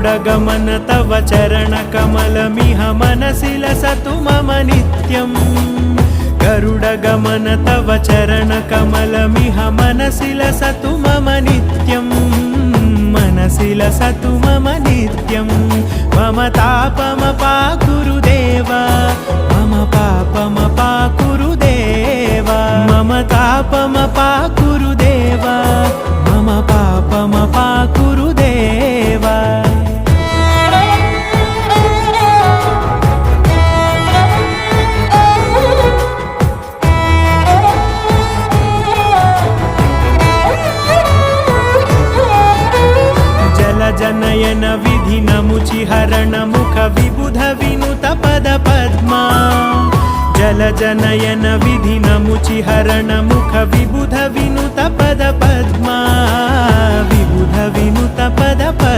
गरुडगमन तव चरणकमलमिह मनसि लसतु मम नित्यम् गरुडगमन तव चरणकमलमिह मनसि लसतु मम नित्यम् मनसि लसतु मम नित्यम् मम तापमपाकुरु देव मम पापमपाकुरु देव मम तापमपाकुरु देव मम पापमपाकुरु देव जनयन विधि नमुचि हरण मुख विबुध विनुत पद पद्मा जल जनयन विधि नमुचि हरण मुख विबुध विनुत पद पद्मा विबुध विनुत पद पद्मा।